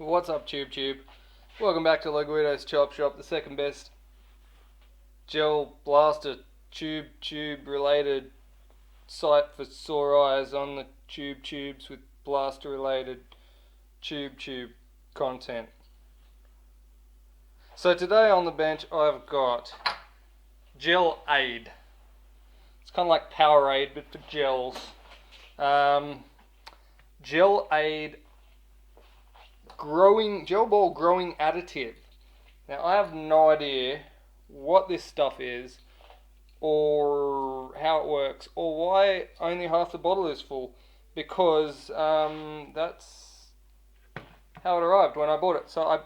What's up, Tube? Welcome back to Leguido's Chop Shop, the second best gel blaster tube related site for sore eyes on the tubes with blaster related tube content. So today on the bench I've got Gel Aid. It's kind of like Powerade but for gels. Gel Aid gel ball growing additive. Now I have no idea what this stuff is or how it works or why only half the bottle is full, because that's how it arrived when I bought it. So I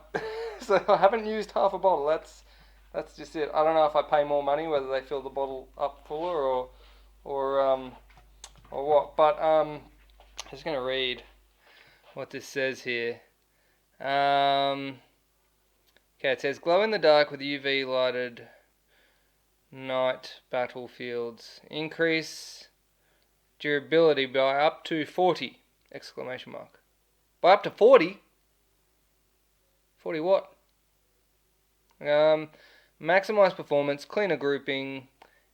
haven't used half a bottle. That's just it. I don't know if I pay more money, whether they fill the bottle up fuller or what. But I'm just gonna read what this says here. Okay, it says glow in the dark with UV lighted night battlefields. Increase durability by up to 40! Exclamation mark. By up to 40? 40 what? Maximize performance, cleaner grouping,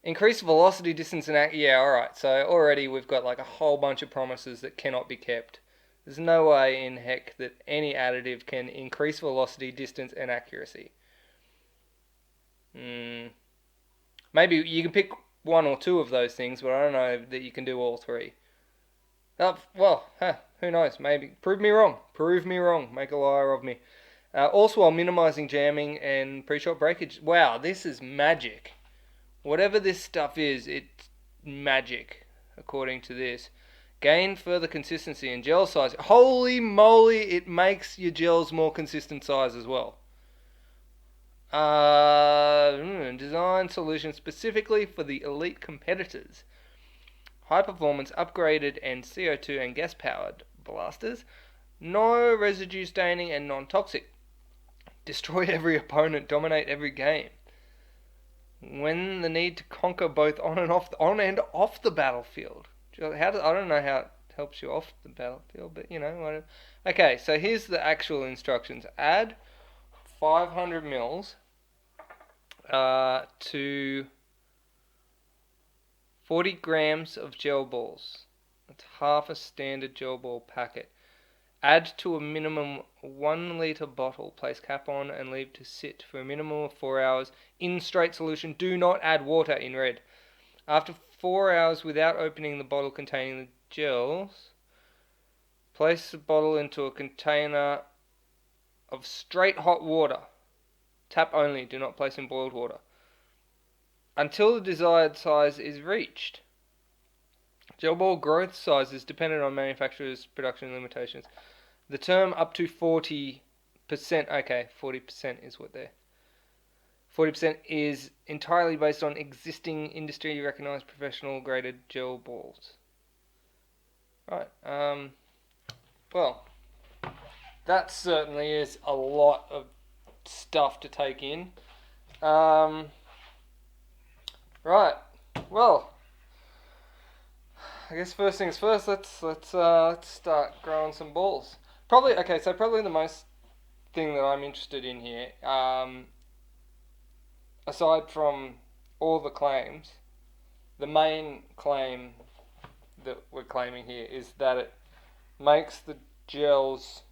increase velocity, distance, and yeah, alright. So already we've got like a whole bunch of promises that cannot be kept. There's no way in heck that any additive can increase velocity, distance, and accuracy. Maybe you can pick one or two of those things, but I don't know that you can do all three. Who knows? Maybe. Prove me wrong. Make a liar of me. Also while minimizing jamming and pre-shot breakage. Wow, this is magic. Whatever this stuff is, it's magic, according to this. Gain further consistency and gel size. Holy moly, it makes your gels more consistent size as well. Design solution specifically for the elite competitors. High performance, upgraded and CO2 and gas powered blasters. No residue staining and non-toxic. Destroy every opponent, dominate every game. When the need to conquer both on and off the battlefield. I don't know how it helps you off the battlefield, but whatever. Okay, so here's the actual instructions. Add 500 mils to 40 grams of gel balls. That's half a standard gel ball packet. Add to a minimum 1 litre bottle. Place cap on and leave to sit for a minimum of 4 hours in straight solution. Do not add water in red. After 4 hours without opening the bottle containing the gels, place the bottle into a container of straight hot water. Tap only, do not place in boiled water. Until the desired size is reached. Gel ball growth size is dependent on manufacturer's production limitations. The term up to 40%, okay, 40% is what they're... 40% is entirely based on existing industry recognized professional graded gel balls. Right, well, that certainly is a lot of stuff to take in. Right, well, I guess first things first, let's start growing some balls. Probably the most thing that I'm interested in here, aside from all the claims, the main claim that we're claiming here is that it makes the gels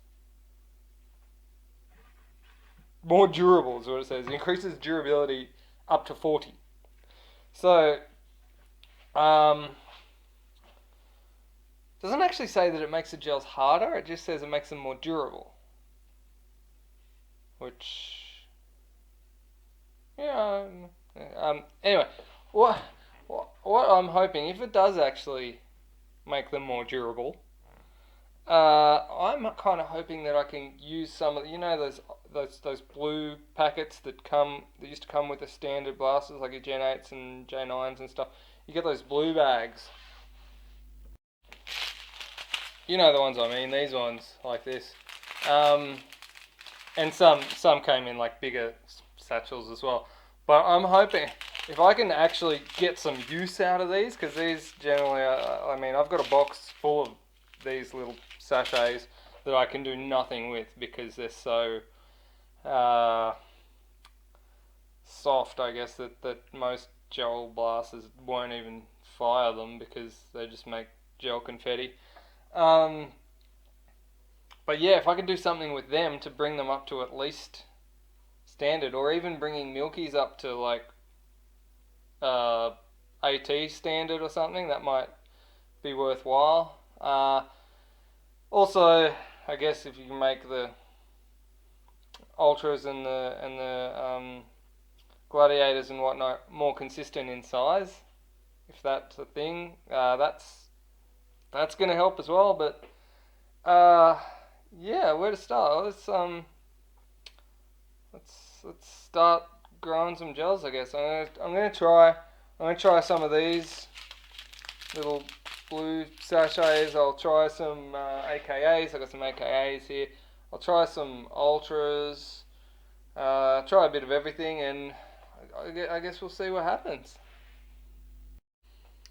more durable, is what it says. It increases durability up to 40. So, doesn't actually say that it makes the gels harder, it just says it makes them more durable. Which... anyway, what I'm hoping, if it does actually make them more durable, I'm kind of hoping that I can use some of those blue packets that used to come with the standard blasters, like your Gen 8s and J9s and stuff. You get those blue bags. You know the ones I mean, these ones like this. And some came in like bigger satchels as well. But I'm hoping if I can actually get some use out of these, because these generally, I've got a box full of these little sachets that I can do nothing with because they're so uh, soft, I guess, that most gel blasters won't even fire them because they just make gel confetti. Um, but yeah, if I can do something with them to bring them up to at least standard, or even bringing Milky's up to like uh, AT standard or something, that might be worthwhile. Also, I guess if you can make the ultras and the gladiators and whatnot more consistent in size, if that's a thing, that's going to help as well. But yeah, where to start? Let's start growing some gels, I guess. I'm gonna try some of these little blue sachets. I'll try some AKAs. I got some AKAs here. I'll try some ultras. Try a bit of everything, and I guess we'll see what happens.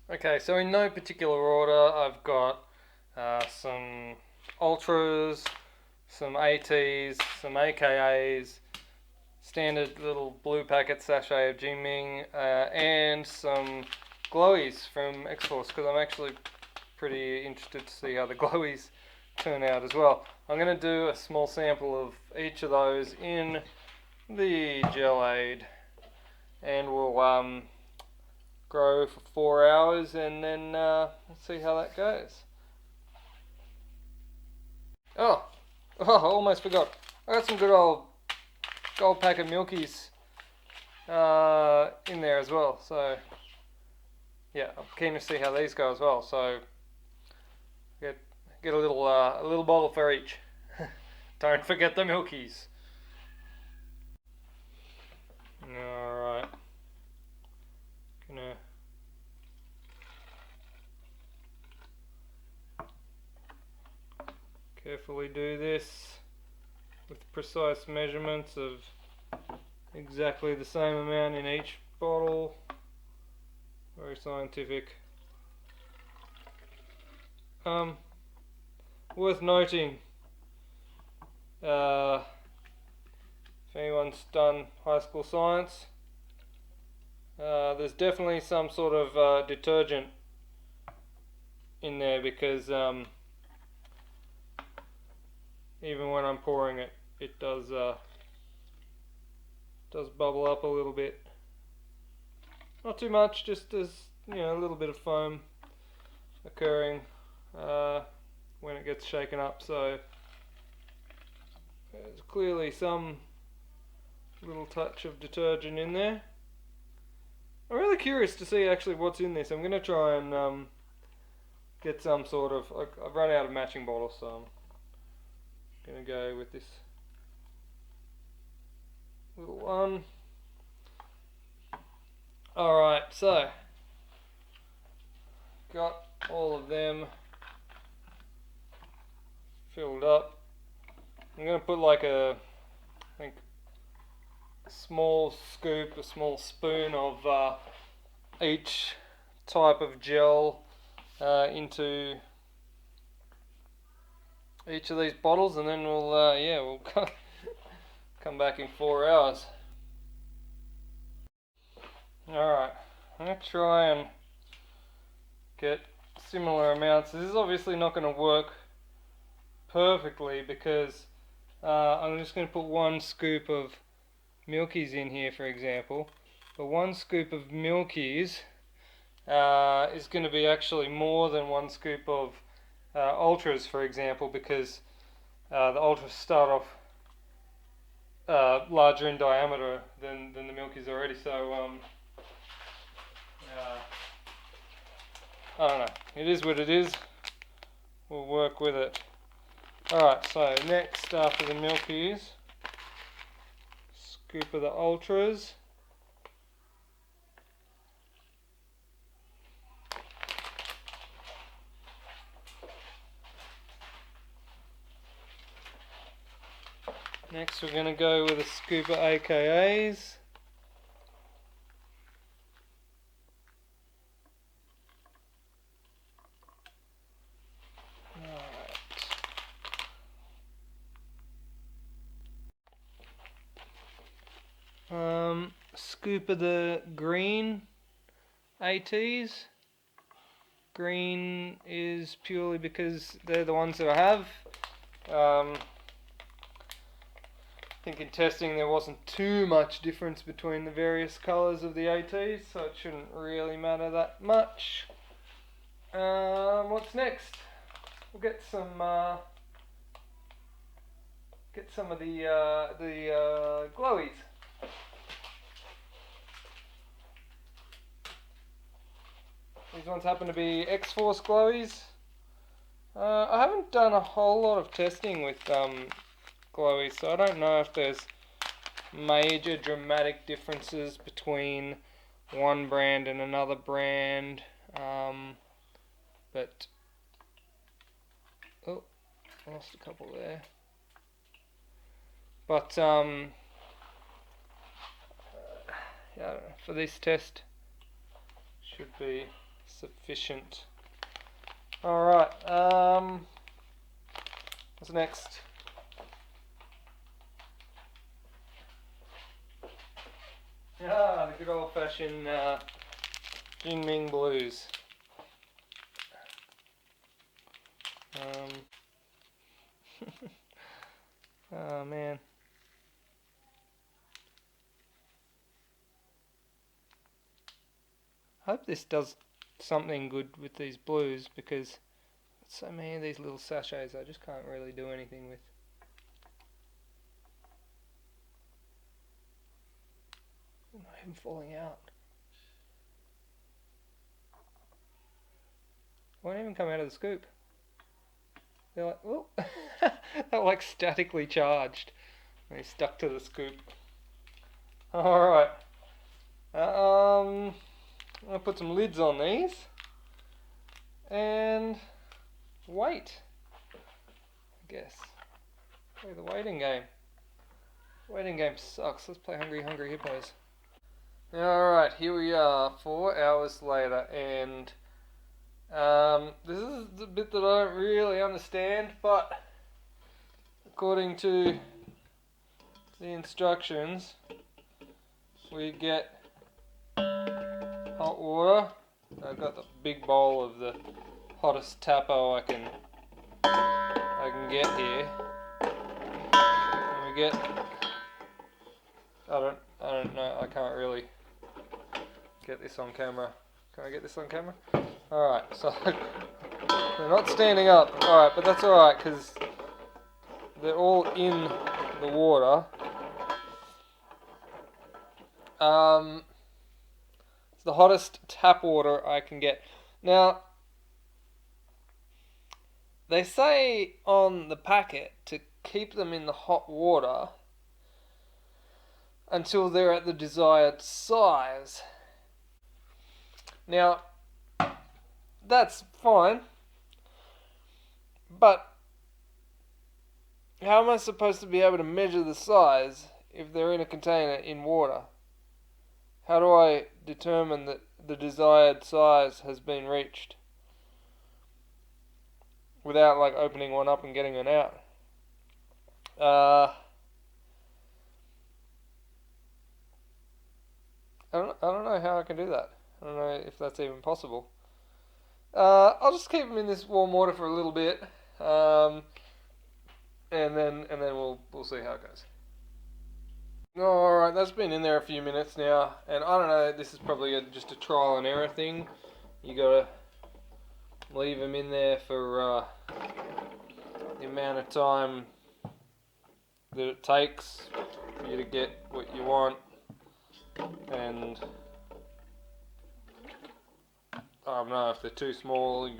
Okay, so in no particular order, I've got some ultras, some ATs, some AKAs, standard little blue packet sachet of Jingming, and some glowies from X-Force, because I'm actually pretty interested to see how the glowies turn out as well. I'm going to do a small sample of each of those in the Gelade, and we'll grow for 4 hours, and then we'll see how that goes. Oh, I almost forgot. I got some good old gold packet Milkies in there as well. So yeah, I'm keen to see how these go as well. So get a little bottle for each. Don't forget the Milkies. All right, gonna carefully do this with precise measurements of exactly the same amount in each bottle. Very scientific. Worth noting, if anyone's done high school science, there's definitely some sort of detergent in there, because even when I'm pouring it, it does bubble up a little bit. Not too much, just as a little bit of foam occurring when it gets shaken up. So there's clearly some little touch of detergent in there. I'm really curious to see actually what's in this. I'm going to try and get some sort of... I've run out of matching bottles, so I'm going to go with this little one. Alright, so got all of them filled up. I'm going to put like I think a small scoop, a small spoon of each type of gel into each of these bottles, and then we'll come back in 4 hours. Alright, I'm going to try and get similar amounts. This is obviously not going to work perfectly, because I'm just going to put 1 scoop of Milkies in here, for example. But 1 scoop of Milkies is going to be actually more than 1 scoop of ultras, for example, because the ultras start off larger in diameter than the Milkies already. So I don't know. It is what it is. We'll work with it. Alright, so next after the Milkies, scoop of the ultras. Next we're going to go with a scoop of AKAs. Scoop of the green ATs. Green is purely because they're the ones that I have. I think in testing there wasn't too much difference between the various colours of the ATs, so it shouldn't really matter that much. What's next? We'll get some of the glowies. These ones happen to be X-Force glowies. I haven't done a whole lot of testing with glowies, so I don't know if there's major dramatic differences between one brand and another brand. But oh, lost a couple there. But yeah, for this test should be sufficient. Alright, what's next? The good old fashioned Jinming blues. Oh man. I hope this does something good with these blues, because so many of these little sachets I just can't really do anything with. They're not even falling out. Won't even come out of the scoop. They're like, oh, they're like statically charged. They stuck to the scoop. Alright. I'm gonna put some lids on these and wait, I guess. Play the waiting game. Waiting game sucks. Let's play Hungry Hungry Hippos. Alright, here we are, 4 hours later, and this is the bit that I don't really understand, but according to the instructions, we get hot water. I've got the big bowl of the hottest tapo I can get here, and we get, I don't know, I can't really get this on camera. Can I get this on camera? Alright, so they're not standing up. Alright, but that's alright, because they're all in the water. It's the hottest tap water I can get. Now, they say on the packet to keep them in the hot water until they're at the desired size. Now, that's fine, but how am I supposed to be able to measure the size if they're in a container in water? How do I determine that the desired size has been reached without like opening one up and getting it out? I don't know how I can do that. I don't know if that's even possible. I'll just keep them in this warm water for a little bit, and then we'll see how it goes. Alright, that's been in there a few minutes now, and I don't know, this is probably just a trial and error thing. You gotta leave them in there for the amount of time that it takes for you to get what you want, and I don't know, if they're too small, you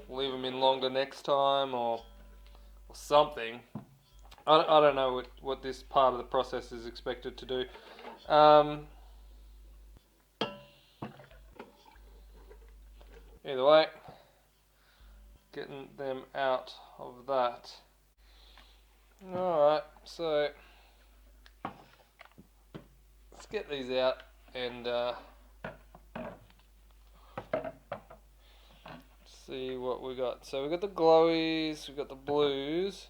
leave them in longer next time, or something. I don't know what this part of the process is expected to do. Either way, getting them out of that. Alright, so let's get these out and see what we got. So we got the glowies, we got the blues.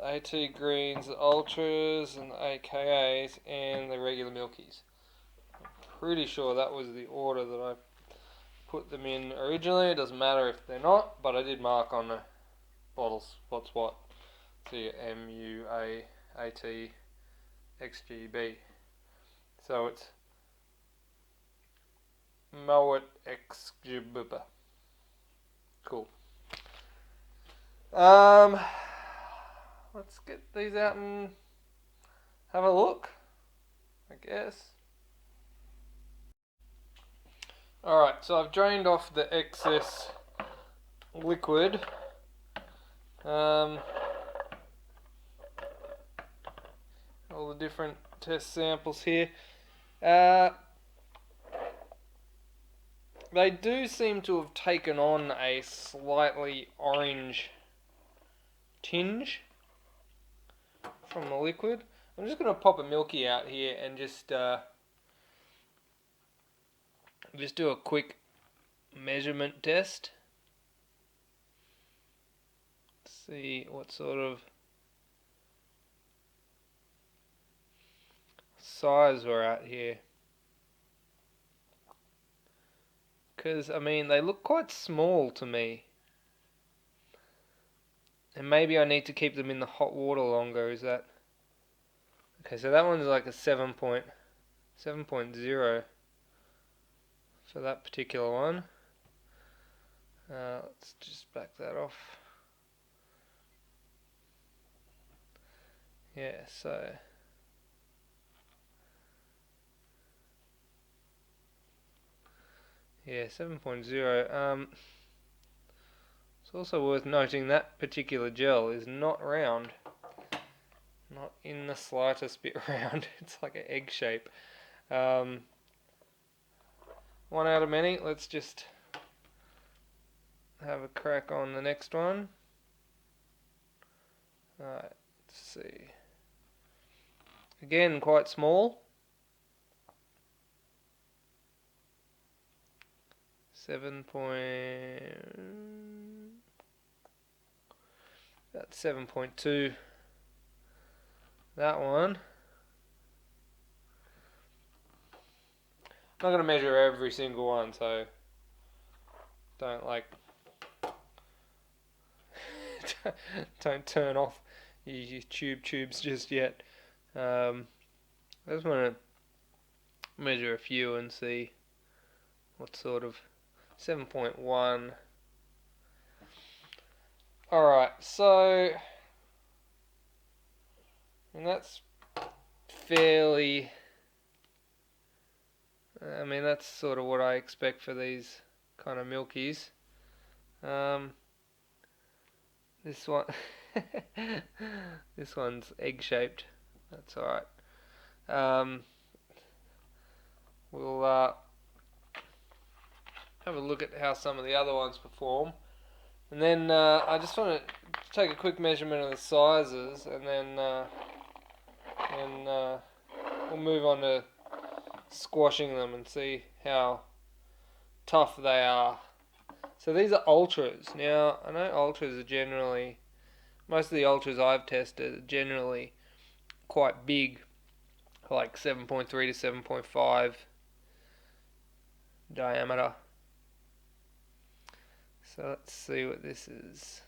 AT Greens, the Ultras, and the AKAs, and the regular Milkies. Pretty sure that was the order that I put them in originally. It doesn't matter if they're not, but I did mark on the bottles what's what. So MUAAT So it's Moet XGBB. Cool. Let's get these out and have a look, I guess. Alright, so I've drained off the excess liquid. All the different test samples here. They do seem to have taken on a slightly orange tinge from the liquid. I'm just going to pop a Milky out here and just do a quick measurement test. See what sort of size we're at here. Because, I mean, they look quite small to me. And maybe I need to keep them in the hot water longer, is that... Okay, so that one's like a 7.0 for that particular one. Let's just back that off. Yeah, so... Yeah, 7.0. It's also worth noting that particular gel is not round. Not in the slightest bit round. It's like an egg shape. One out of many. Let's just have a crack on the next one. Alright, let's see. Again, quite small. 7.2. That one. I'm not going to measure every single one, so don't don't turn off your tubes just yet. I just want to measure a few and see what sort of 7.1. Alright, so and that's fairly, I mean, that's sort of what I expect for these kind of Milkies. This one this one's egg shaped. That's alright. We'll have a look at how some of the other ones perform, and then I just want to take a quick measurement of the sizes, and then we'll move on to squashing them and see how tough they are. So these are ultras. Now, I know ultras are generally, most of the ultras I've tested are generally quite big, like 7.3 to 7.5 diameter. So let's see what this is.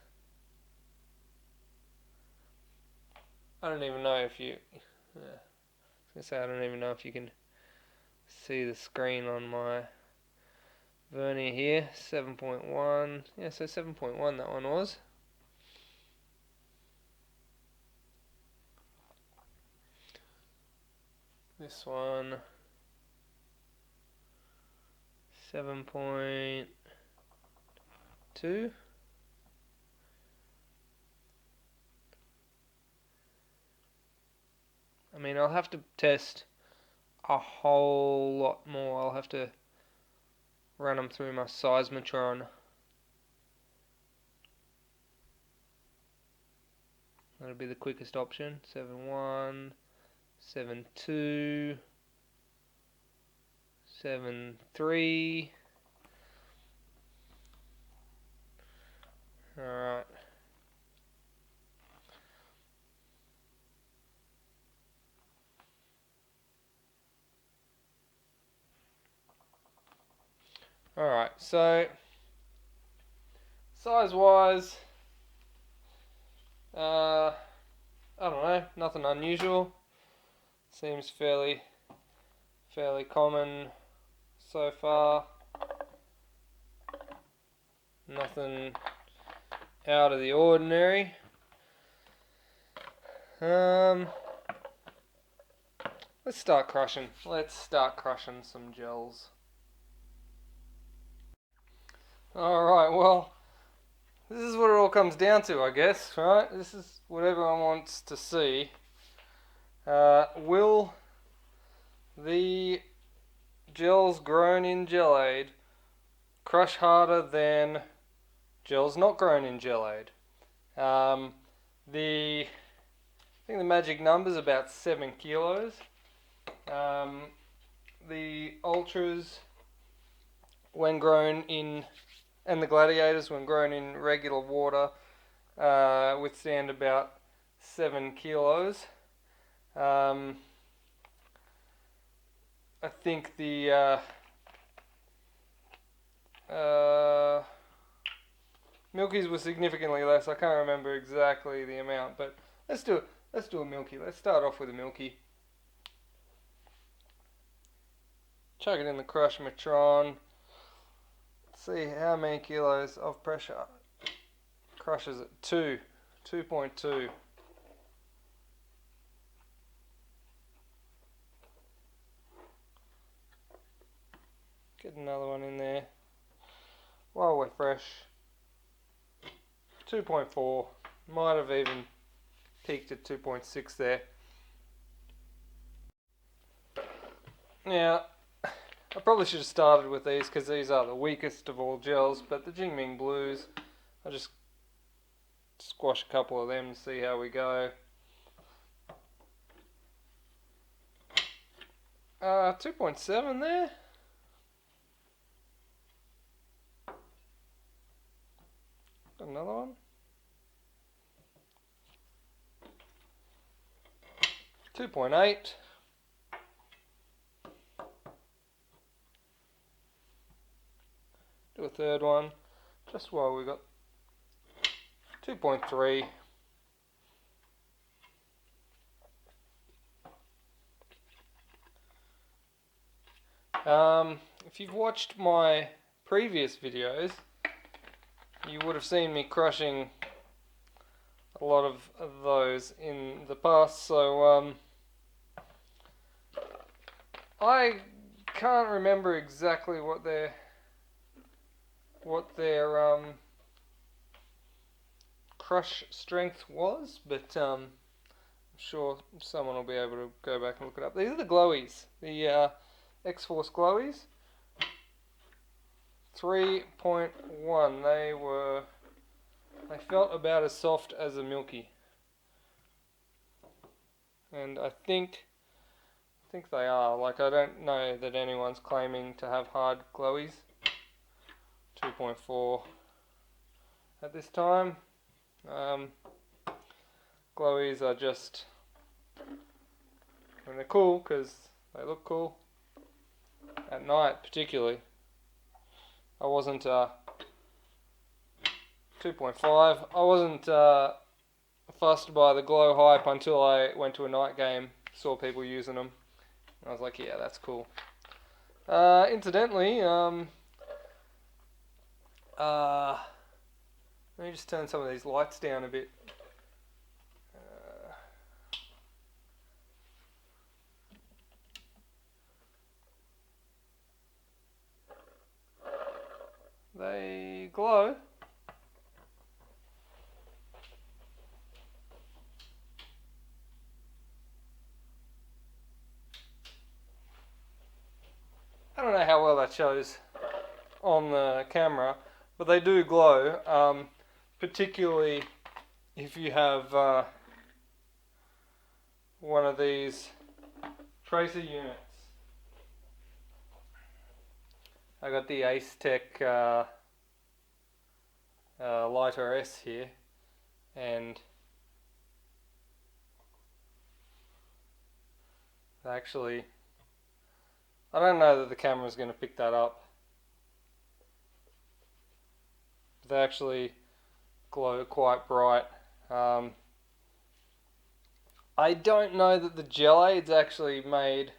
I don't even know if you, I was going to say, I don't even know if you can see the screen on my vernier here. 7.1, yeah, so 7.1 that one was. This one, 7.2. I mean, I'll have to test a whole lot more. I'll have to run them through my seismotron. That'll be the quickest option. 7.1, 7.2, 7.3. Alright. Alright, so size wise, I don't know, nothing unusual. Seems fairly common so far. Nothing out of the ordinary. Let's start crushing. Let's start crushing some gels. Alright, well, this is what it all comes down to, I guess, right? This is what everyone wants to see. Will the gels grown in Gelade crush harder than gels not grown in Gelade? I think the magic number is about 7 kilos. The Ultras, when grown in, and the Gladiators, when grown in regular water, withstand about 7 kilos. I think the Milkies were significantly less. I can't remember exactly the amount, but let's do a Milky. Let's start off with a Milky. Chuck it in the Crush-Matron. See how many kilos of pressure. Crushes at 2.2. Get another one in there while we're fresh. 2.4. Might have even peaked at 2.6 there. Now, I probably should have started with these because these are the weakest of all gels, but the Jingming Blues, I'll just squash a couple of them and see how we go. 2.7 there. Got another one. 2.8. Do a third one, just while we got 2.3. If you've watched my previous videos, you would have seen me crushing a lot of those in the past, so I can't remember exactly what their crush strength was, but I'm sure someone will be able to go back and look it up. These are the Glowies, the X-Force Glowies. 3.1. They felt about as soft as a Milky, and I think they are. Like, I don't know that anyone's claiming to have hard Glowies. 2.4 at this time. Glowies are just, they're cool because they look cool at night, particularly. I wasn't 2.5. I wasn't fussed by the glow hype until I went to a night game, saw people using them, and I was like, yeah, that's cool. Incidentally, let me just turn some of these lights down a bit. They glow. I don't know how well that shows on the camera, but they do glow, particularly if you have one of these tracer units. I got the Acetec Lighter S here, and actually, I don't know that the camera's going to pick that up, they actually glow quite bright. I don't know that the gel aids actually made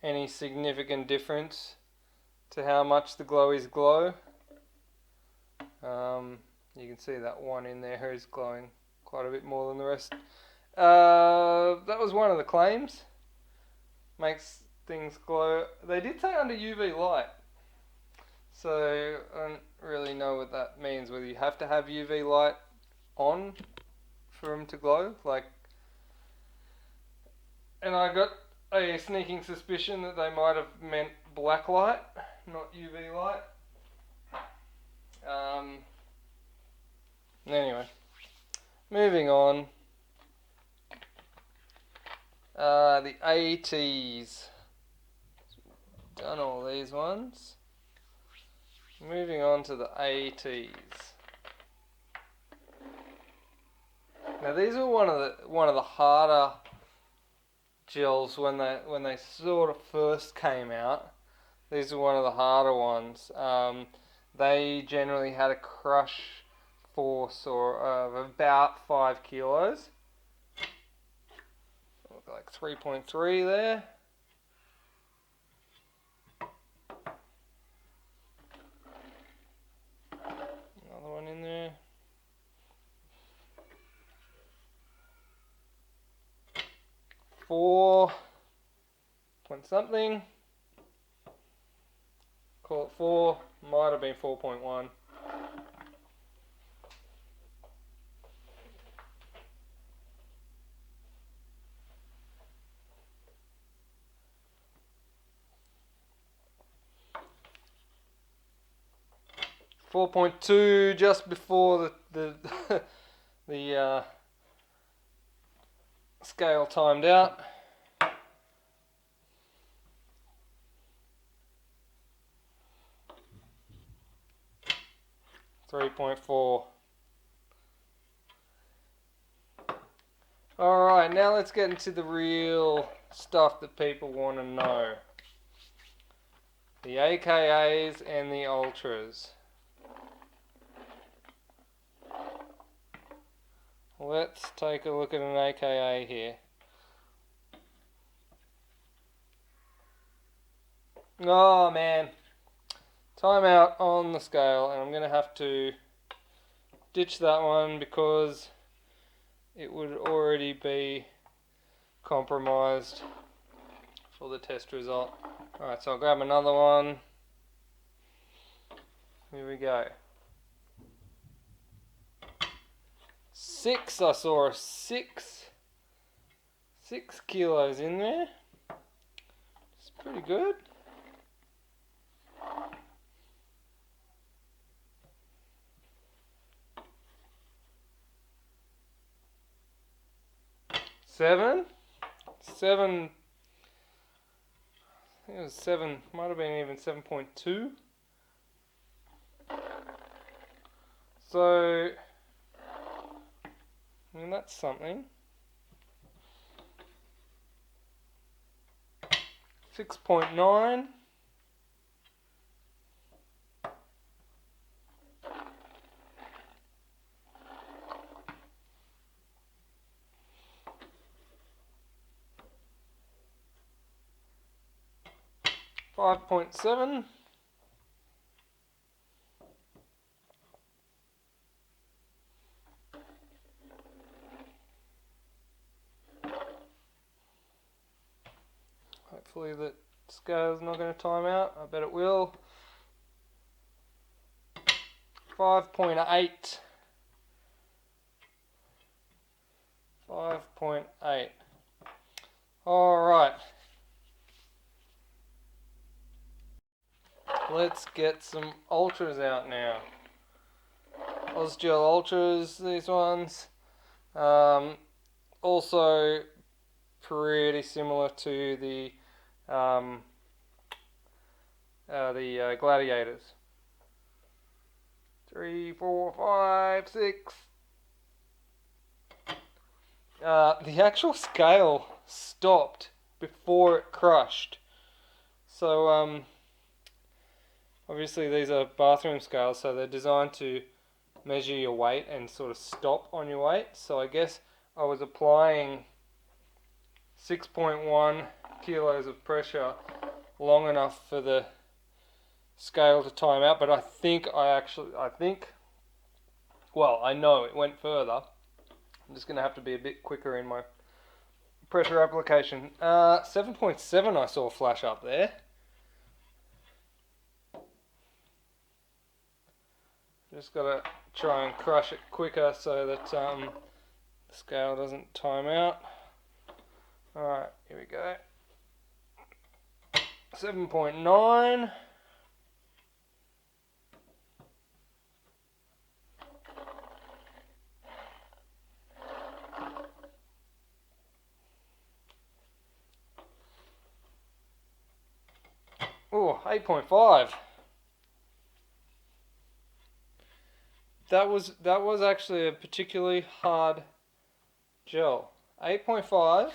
any significant difference to how much the glowies glow. You can see that one in there is glowing quite a bit more than the rest. That was one of the claims. Makes things glow. They did say under UV light. So I don't really know what that means, whether you have to have UV light on for them to glow. And I got a sneaking suspicion that they might have meant black light, not UV light. Anyway, moving on. The ATs. Done all these ones. Moving on to the ATs. Now these are one of the harder gels when they sort of first came out. These are one of the harder ones. They generally had a crush force of about 5 kilos. Like 3.3 there. Another one in there. 4 point something. Call it 4. Might have been 4.1. .2 just before the the scale timed out. .4. Alright, now let's get into the real stuff that people want to know. The AKAs and the Ultras. Let's take a look at an AKA here. Oh man, timeout on the scale, and I'm going to have to ditch that one because it would already be compromised for the test result. Alright, so I'll grab another one. Here we go. 6, I saw a 6 kilos in there. It's pretty good. Seven. I think it was 7, might have been even 7.2. So, I mean, that's something. 6.9. .7. Hopefully that scale's not going to time out. I bet it will. 5.8. 5.8. Alright. Let's get some Ultras out now. Ozgel Ultras, these ones. Also pretty similar to the Gladiators. 3, 4, 5, 6. The actual scale stopped before it crushed. So obviously these are bathroom scales, so they're designed to measure your weight and sort of stop on your weight. So I guess I was applying 6.1 kilos of pressure long enough for the scale to time out, but I know it went further. I'm just going to have to be a bit quicker in my pressure application. 7.7 I saw flash up there. Just got to try and crush it quicker so that the scale doesn't time out. Alright, here we go. 7.9. Oh, 8.5. That was actually a particularly hard gel. 8.5.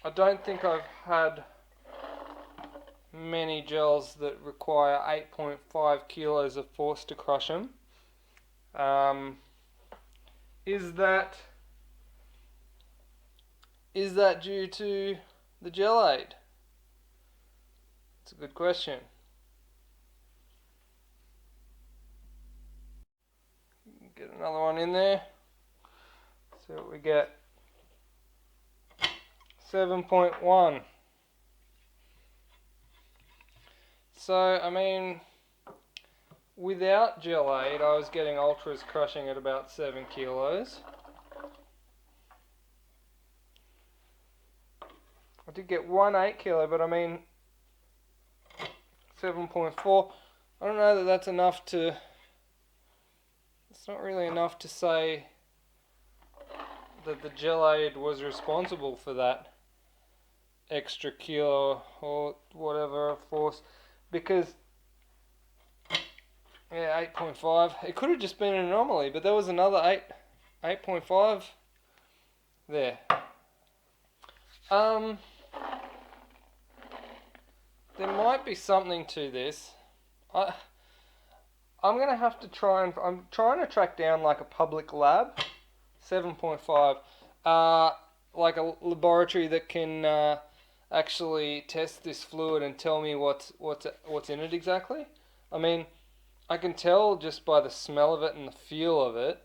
I don't think I've had many gels that require 8.5 kilos of force to crush them. Is that due to the Gelade? It's a good question. Get another one in there. See what we get. 7.1. So, I mean, without Gelade, I was getting Ultras crushing at about 7 kilos. I did get one 8 kilo, but I mean, 7.4. I don't know that that's enough to... It's not really enough to say that the Gelade was responsible for that extra kilo or whatever force, because yeah, 8.5, it could have just been an anomaly, but there was another 8.5 there. There might be something to this. I'm gonna have to I'm trying to track down like a public lab. 7.5, like a laboratory that can actually test this fluid and tell me what's in it exactly. I mean, I can tell just by the smell of it and the feel of it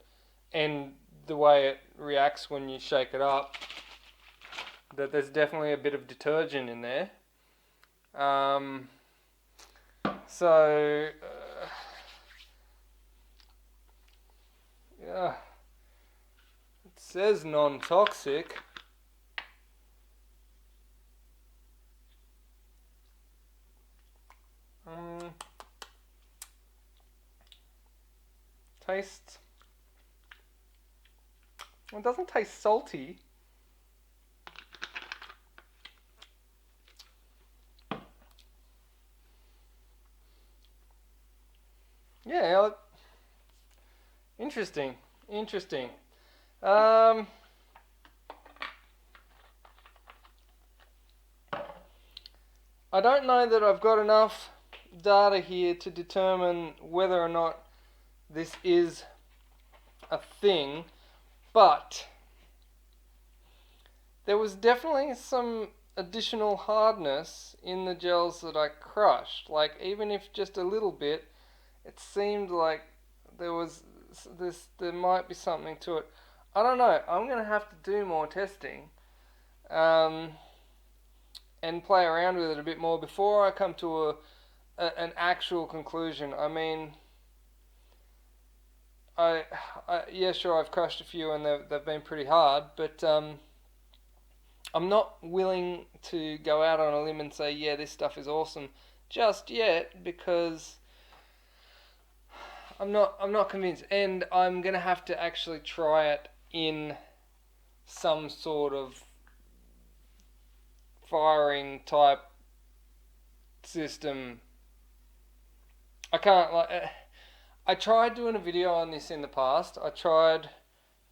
and the way it reacts when you shake it up that there's definitely a bit of detergent in there. Yeah, it says non-toxic. Tastes. It doesn't taste salty. Yeah, interesting. I don't know that I've got enough data here to determine whether or not this is a thing, but there was definitely some additional hardness in the gels that I crushed. Like, even if just a little bit, it seemed like there might be something to it. I don't know. I'm going to have to do more testing and play around with it a bit more before I come to an actual conclusion. I mean, yeah, sure, I've crushed a few and they've been pretty hard, but I'm not willing to go out on a limb and say, yeah, this stuff is awesome just yet, because I'm not convinced, and I'm gonna have to actually try it in some sort of firing type system. I can't I tried doing a video on this in the past. I tried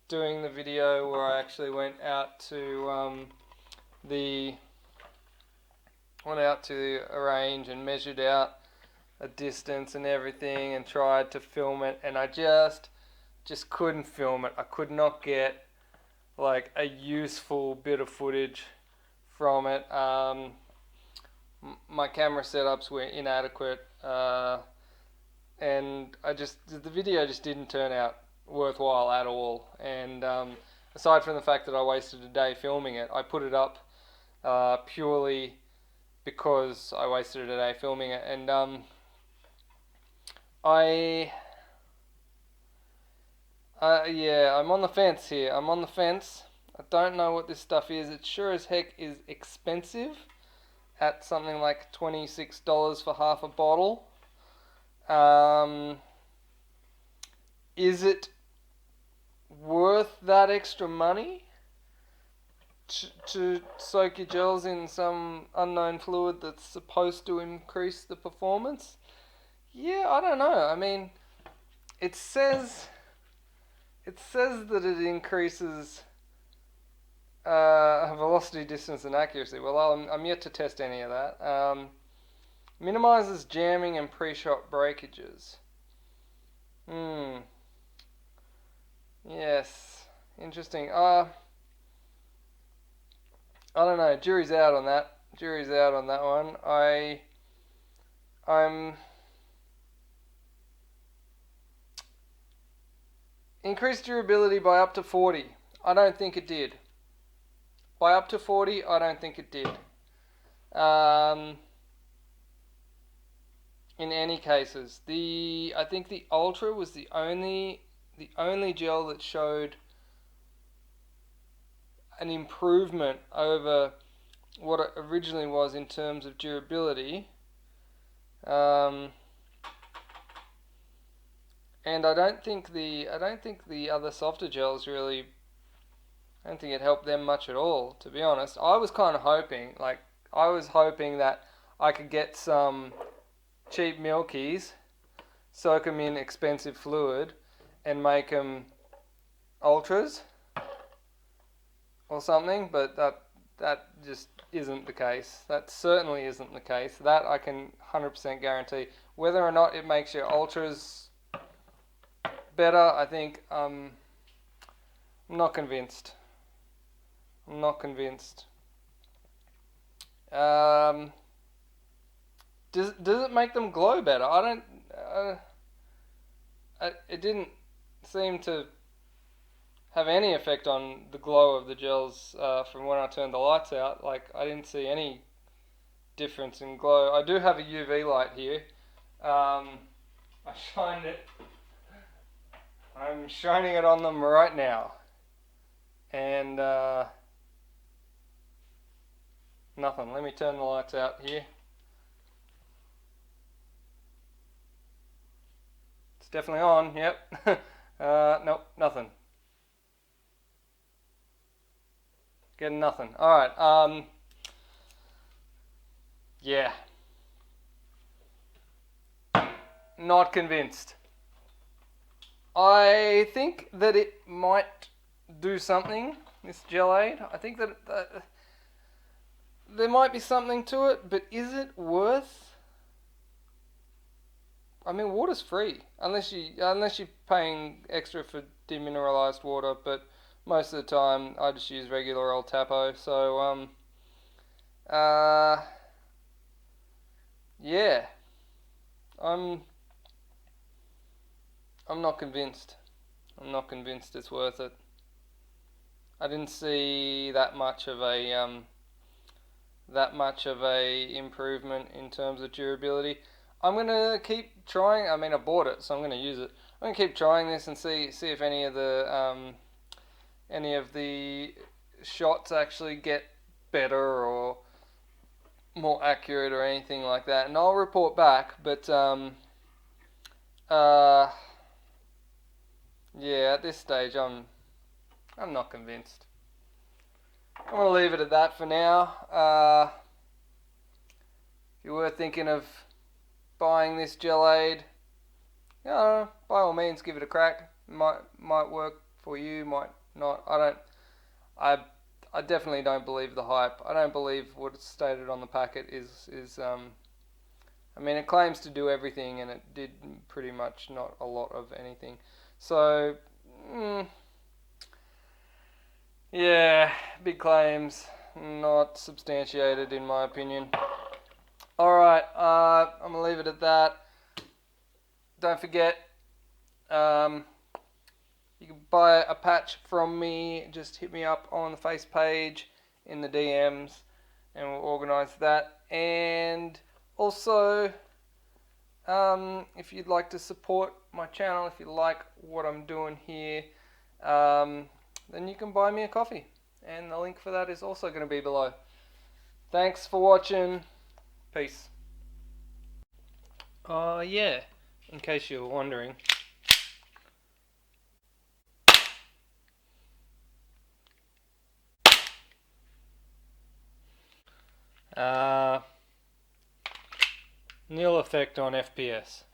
doing the video where I actually went out to a range and measured out a distance and everything and tried to film it, and I just couldn't film it. I could not get like a useful bit of footage from it. My camera setups were inadequate, and the video just didn't turn out worthwhile at all. And aside from the fact that I wasted a day filming it, I put it up purely because I wasted a day filming it. And I yeah, I'm on the fence here. I'm on the fence. I don't know what this stuff is. It sure as heck is expensive at something like $26 for half a bottle. Um, is it worth that extra money to soak your gels in some unknown fluid that's supposed to increase the performance? Yeah, I don't know. I mean, it says that it increases velocity, distance, and accuracy. Well, I'm yet to test any of that. Minimizes jamming and pre-shot breakages. Yes. Interesting. I don't know. Jury's out on that. Jury's out on that one. I'm increased durability by up to 40. I don't think it did. By up to 40, I don't think it did. In any cases, I think the Ultra was the only gel that showed an improvement over what it originally was in terms of durability. And I don't think the other softer gels really, I don't think it helped them much at all, to be honest. I was hoping that I could get some cheap milkies, soak them in expensive fluid, and make them ultras or something, but that just isn't the case. That certainly isn't the case. That I can 100% guarantee. Whether or not it makes your ultras better, I think I'm not convinced. I'm not convinced. Does it make them glow better? I don't. It didn't seem to have any effect on the glow of the gels from when I turned the lights out. Like, I didn't see any difference in glow. I do have a UV light here. I shined it. I'm shining it on them right now, and nothing. Let me turn the lights out here. It's definitely on. Yep. Nope. Nothing. Getting nothing. All right. Yeah. Not convinced. I think that it might do something, this Gelade. I think that there might be something to it, but is it worth? I mean, water's free unless you're paying extra for demineralized water. But most of the time, I just use regular old Tapo. So yeah, I'm not convinced. I'm not convinced it's worth it. I didn't see that much of a improvement in terms of durability. I'm gonna keep trying. I mean, I bought it, so I'm gonna use it. I'm gonna keep trying this and see if any of the shots actually get better or more accurate or anything like that, and I'll report back. But yeah, at this stage, I'm not convinced. I'm gonna leave it at that for now. If you were thinking of buying this Gelade, by all means, give it a crack. Might work for you, might not. I definitely don't believe the hype. I don't believe what's stated on the packet is I mean, it claims to do everything, and it did pretty much not a lot of anything. So, yeah, big claims, not substantiated in my opinion. Alright, I'm going to leave it at that. Don't forget, you can buy a patch from me. Just hit me up on the face page in the DMs and we'll organise that. And also, if you'd like to support my channel, if you like what I'm doing here, then you can buy me a coffee. And the link for that is also going to be below. Thanks for watching. Peace. Yeah, in case you were wondering. Nil effect on FPS.